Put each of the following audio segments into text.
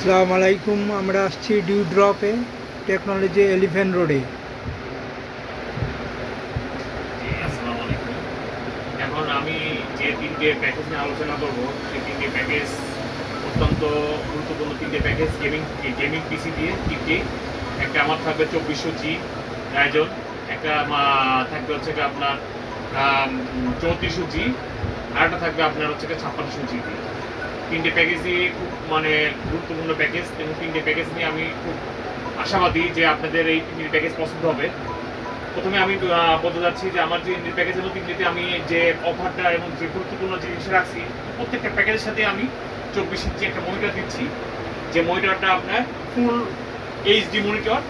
আসসালামু আলাইকুম। আমরা আসছি ডিউ ড্রপে, টেকনোলজি এলিফ্যান্ট রোডে। জি, আসসালামু আলাইকুম। এখন আমি যে ৩ টে প্যাকেজ নিয়ে আলোচনা করব, সেই ৩ টে প্যাকেজ অত্যন্ত গুরুত্বপূর্ণ ৩ টে প্যাকেজ। গেমিং পিসি দিয়ে ৩ টি। একটা আমার থাকবে ২৪০০ জি রাইজন, একটা থাকবে হচ্ছে গিয়ে আপনার ৩৪০০ জি, আরেকটা থাকবে আপনার হচ্ছে গিয়ে ৫৬০০ জি দিয়ে। ৩ টে প্যাকেজই খুব গুরুত্বপূর্ণ প্যাকেজ, এবং ৩ টে প্যাকেজ নিয়ে আমি খুব আশাবাদী যে আপনাদের এই ৩ টে প্যাকেজ পছন্দ হবে। প্রথমে আমি বলতে যাচ্ছি যে আমার যে প্যাকেজের মধ্যে ইংরেজিতে আমি যে অফারটা এবং যে গুরুত্বপূর্ণ জিনিস রাখছি, প্রত্যেকটা প্যাকেজের সাথে আমি ২৪ ইঞ্চি একটা মনিটর দিচ্ছি। যে মনিটরটা আপনার ফুল এইচডি মনিটর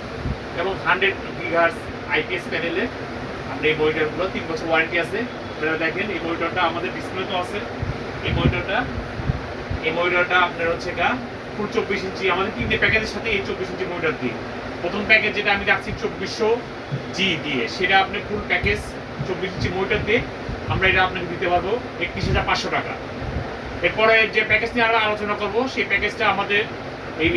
এবং ১০০ গিগাহার্টজ আইপিএস প্যানেলে আপনার এই মনিটরগুলো ৩ বছর ওয়ারেন্টি আছে। আপনারা দেখেন এই মনিটরটা আমাদের ডিসপ্লে তো আছে। এই মনিটরটা আপনার হচ্ছে ফুল ২৪ ইঞ্চি, আমাদের ৩ টে প্যাকেজের সাথে এই ২৪ ইঞ্চি মনিটর দিই। প্রথম প্যাকেজ যেটা আমি রাখছি ২৪০০ জি দিয়ে, সেটা আপনি ফুল প্যাকেজ ২৪ ইঞ্চি মনিটর দিয়ে আমরা এটা আপনাকে দিতে পারবো ৩১,৫০০ টাকা। এরপরে যে প্যাকেজ নিয়ে আমরা আলোচনা করব, সেই প্যাকেজটা আমাদের এই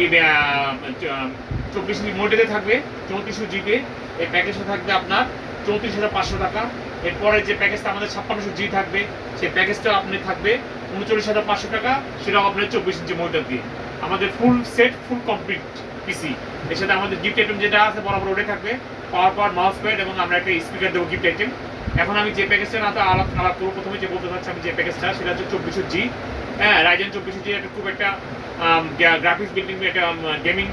২৪ ইঞ্চি মনিটরে থাকবে ৩৪০০ জিতে। এই প্যাকেজটা থাকবে আপনার ৩৪,৫০০ টাকা। এরপরে যে প্যাকেজটা আমাদের ৫৬০০ জি থাকবে, সেই প্যাকেজটা আপনি থাকবে ৩৯,৫০০ টাকা, সেটাও আপনার ২৪ ইঞ্চি মনিটর দিয়ে। আমাদের ফুল সেট, ফুল কমপ্লিট পিসি। এর সাথে আমাদের গিফট আইটেম যেটা আছে বরাবর ওটা থাকবে, পাওয়ার মাউস প্যাড, এবং আমরা একটা স্পিকার দেবো গিফট আইটেম। এখন আমি যে প্যাকেজটা না আলাপ করবো, প্রথমে যে বলতে চাচ্ছি আমি যে প্যাকেজটা, সেটা হচ্ছে ২৪০০ জি। হ্যাঁ, রাইজেন ২৪০০ জি একটা খুব একটা গ্রাফিক্স বিল্ডিং একটা গেমিং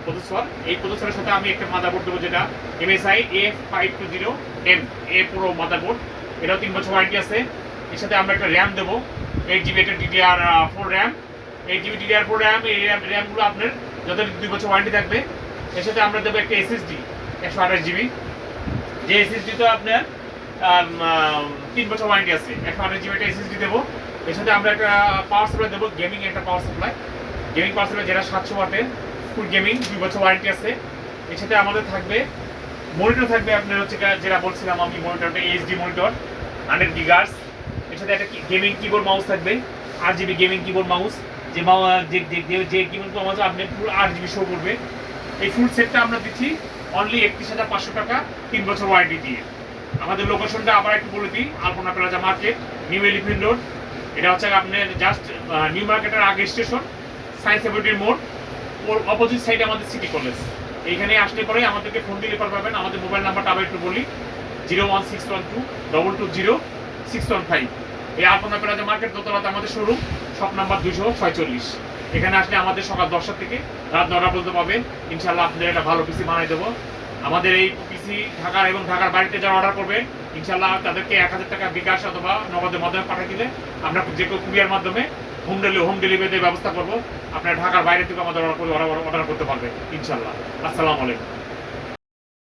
প্রসেসর। এই প্রসেসরের সাথে আমি একটা মাদারবোর্ড দেবো, যেটা MSI A520M A Pro motherboard. এটাও ৩ বছর ওয়ারেন্টি আছে। এর সাথে আমরা একটা র্যাম দেবো 8 GB, একটা DDR4 RAM. 8 GB DDR4 RAM, এই র্যামগুলো আপনার যথারীতি 2 বছর ওয়ারেন্টি থাকবে। এর সাথে আমরা দেবো একটা SSD 128 GB, যে SSD তো আপনার ৩ বছর ওয়ারেন্টি আছে। 128 GB একটা SSD দেবো। এর সাথে আমরা একটা পাওয়ার সাপ্লাই দেবো, গেমিং একটা পাওয়ার সাপ্লাই, যেটা ৭০০ ওয়াটের, ফুল গেমিং, 2 বছর ওয়ারেন্টি আছে। এর সাথে আমাদের থাকবে মনিটর থাকবে আপনার হচ্ছে যেটা বলছিলাম আমি, মনিটরটা এইচডি মনিটর 100 গিগাহার্টজ। এর সাথে একটা গেমিং কিবোর্ড মাউস থাকবে, 8 GB গেমিং কিবোর্ড মাউস, যে কিবোর্ড মাউস আপনি পুরো 8 GB শো করবে। এই ফুল সেটটা আমরা দিচ্ছি অনলি ৩১,৫০০ টাকা, ৩ বছর ওয়ারেন্টি দিয়ে। আমাদের লোকেশনটা আবার একটু বলে দিই, Alpana plaza market, New Elephant Road. এটা হচ্ছে আপনার জাস্ট নিউ মার্কেটের আগে স্টেশন, সায়েন্স ল্যাবরেটরির মোড়, ওর অপোজিট সাইডে আমাদের সিটি কলেজ। এইখানে আসলে পরে আমাদেরকে ফোন দিলে পারবেন। আমাদের মোবাইল নাম্বারটা আবার একটু বলি, 01612222615। এই আলপনা প্লাজা মার্কেট দোতলাতে আমাদের শোরুম, শপ নাম্বার 246। এখানে আসলে আমাদের সকাল 10টা থেকে রাত 9টা পর্যন্ত পাবেন। ইনশাল্লাহ আপনাদের একটা ভালো পিসি বানিয়ে দেবো। আমাদের এই পিসি ঢাকার এবং ঢাকার বাড়িতে যারা অর্ডার করবে, ইনশাল্লাহ তাদেরকে ১,০০০ টাকা বিকাশ অথবা নগদের মাধ্যমে পাঠিয়ে দিলে আমরা যে কেউ কুরিয়ার মাধ্যমে হোম ডেলিভারির ব্যবস্থা করবো। আপনার ঢাকার বাইরে থেকে আমাদের অর্ডার করতে পারবে ইনশাল্লাহ। আসসালামু আলাইকুম।